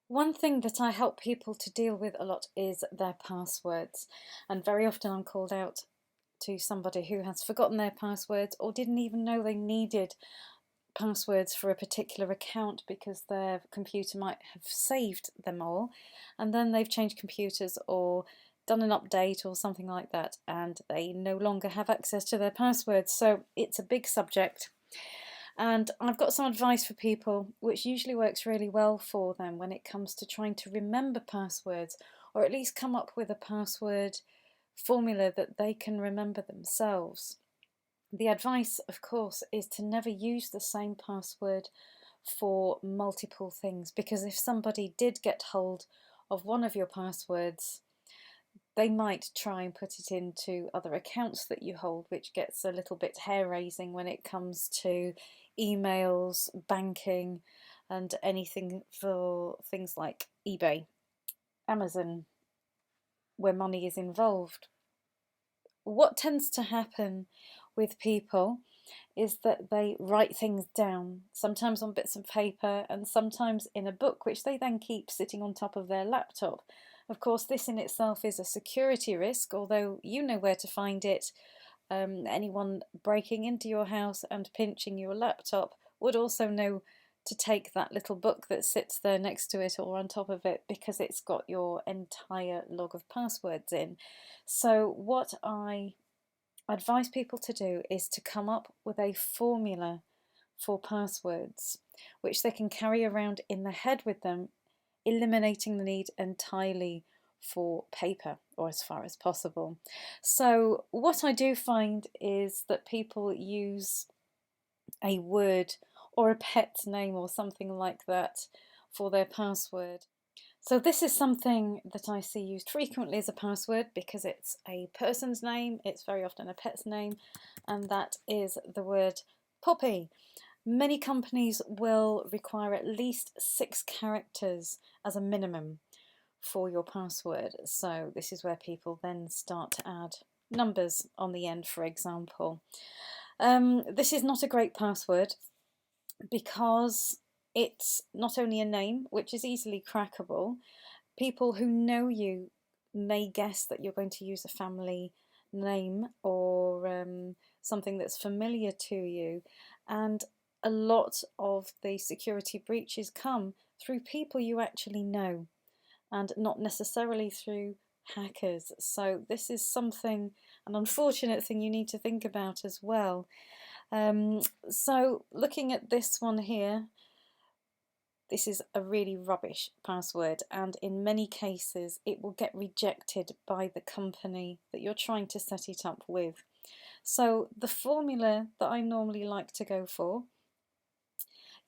One thing that I help people to deal with a lot is their passwords. And very often I'm called out to somebody who has forgotten their passwords or didn't even know they needed passwords for a particular account because their computer might have saved them all, and then they've changed computers or done an update or something like that, and they no longer have access to their passwords. So it's a big subject. And I've got some advice for people which usually works really well for them when it comes to trying to remember passwords, or at least come up with a password formula that they can remember themselves. The advice, of course, is to never use the same password for multiple things, because if somebody did get hold of one of your passwords, they might try and put it into other accounts that you hold, which gets a little bit hair-raising when it comes to emails, banking, and anything for things like eBay, Amazon, where money is involved. What tends to happen with people is that they write things down, sometimes on bits of paper and sometimes in a book, which they then keep sitting on top of their laptop. Of course, this in itself is a security risk, although you know where to find it. Anyone breaking into your house and pinching your laptop would also know to take that little book that sits there next to it or on top of it, because it's got your entire log of passwords in. So, what I advise people to do is to come up with a formula for passwords, which they can carry around in the head with them, eliminating the need entirely for paper, or as far as possible. So, what I do find is that people use a word or a pet name or something like that for their password. So this is something that I see used frequently as a password because it's a person's name, it's very often a pet's name, and that is the word Poppy. Many companies will require at least 6 characters as a minimum for your password. So this is where people then start to add numbers on the end, for example. This is not a great password because it's not only a name, which is easily crackable. People who know you may guess that you're going to use a family name or something that's familiar to you. And a lot of the security breaches come through people you actually know and not necessarily through hackers. So, this is something, an unfortunate thing you need to think about as well. So, looking at this one here, this is a really rubbish password, and in many cases it will get rejected by the company that you're trying to set it up with. So the formula that I normally like to go for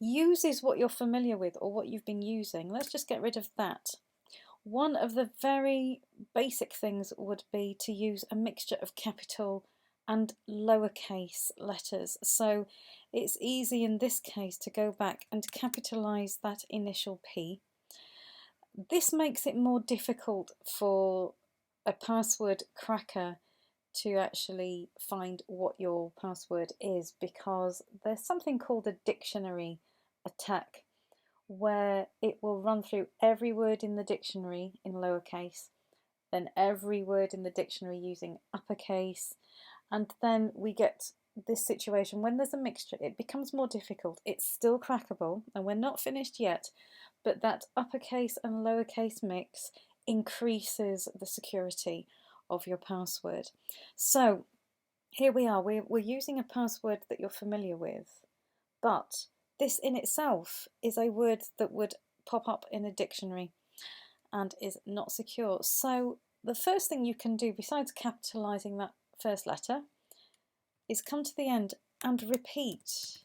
uses what you're familiar with or what you've been using. Let's just get rid of that. One of the very basic things would be to use a mixture of capital and lowercase letters. So it's easy in this case to go back and capitalise that initial P. This makes it more difficult for a password cracker to actually find what your password is, because there's something called a dictionary attack where it will run through every word in the dictionary in lowercase, then every word in the dictionary using uppercase, and then we get this situation when there's a mixture, it becomes more difficult. It's still crackable, and we're not finished yet, but that uppercase and lowercase mix increases the security of your password. So here we are, we're using a password that you're familiar with, but this in itself is a word that would pop up in a dictionary and is not secure. So the first thing you can do, besides capitalising that first letter, is come to the end and repeat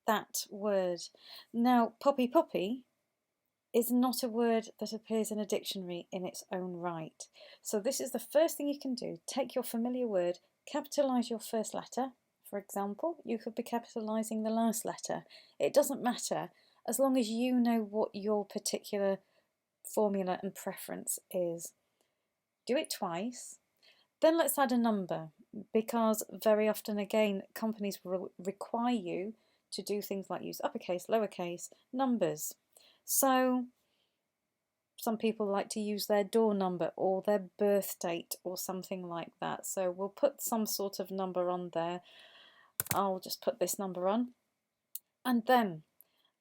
that word. Now, poppy poppy is not a word that appears in a dictionary in its own right. So this is the first thing you can do. Take your familiar word, capitalise your first letter. For example, you could be capitalising the last letter. It doesn't matter as long as you know what your particular formula and preference is. Do it twice. Then let's add a number, because very often again companies will require you to do things like use uppercase, lowercase, numbers. So some people like to use their door number or their birth date or something like that. So we'll put some sort of number on there. I'll just put this number on. And then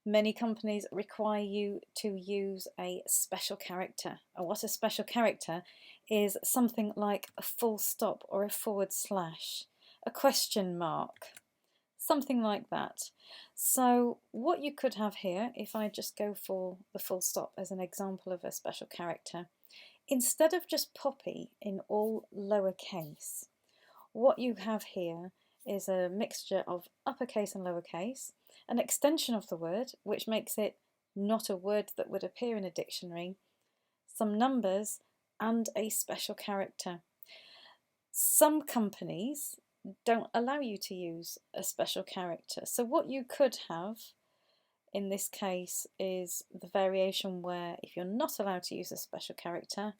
many companies require you to use a special character. And what a special character is something like a full stop or a forward slash, a question mark, something like that. So what you could have here, if I just go for the full stop as an example of a special character, instead of just Poppy in all lowercase, what you have here is a mixture of uppercase and lowercase, an extension of the word, which makes it not a word that would appear in a dictionary, some numbers, and a special character. Some companies don't allow you to use a special character. So what you could have in this case is the variation where if you're not allowed to use a special character,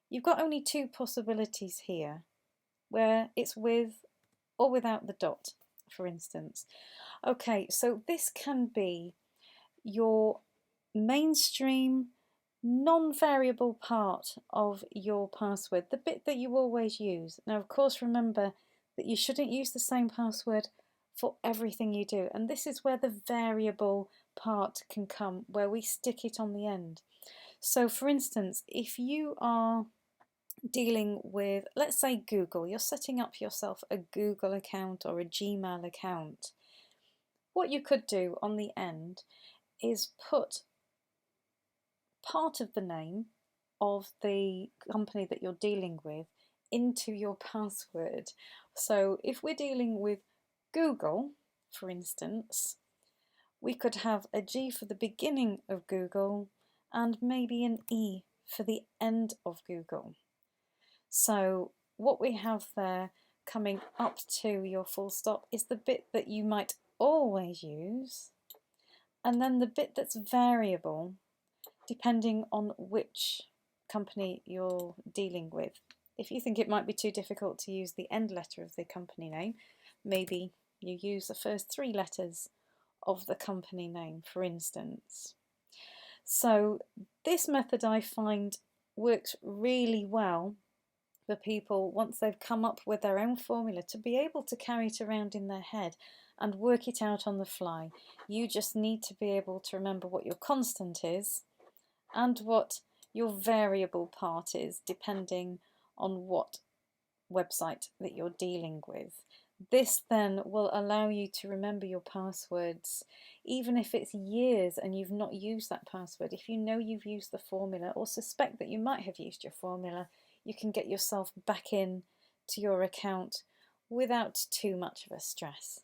you've got only two possibilities here, where it's with or without the dot, for instance. Okay, so this can be your mainstream non-variable part of your password, the bit that you always use. Now, of course, remember that you shouldn't use the same password for everything you do, and this is where the variable part can come, where we stick it on the end. So for instance, if you are dealing with, let's say, Google, you're setting up yourself a Google account or a Gmail account, what you could do on the end is put part of the name of the company that you're dealing with into your password. So if we're dealing with Google, for instance, we could have a G for the beginning of Google and maybe an E for the end of Google. So what we have there coming up to your full stop is the bit that you might always use, and then the bit that's variable depending on which company you're dealing with. If you think it might be too difficult to use the end letter of the company name, maybe you use the first three letters of the company name, for instance. So this method I find works really well for people once they've come up with their own formula to be able to carry it around in their head and work it out on the fly. You just need to be able to remember what your constant is and what your variable part is, depending on what website that you're dealing with. This then will allow you to remember your passwords, even if it's years and you've not used that password. If you know you've used the formula or suspect that you might have used your formula, you can get yourself back in to your account without too much of a stress.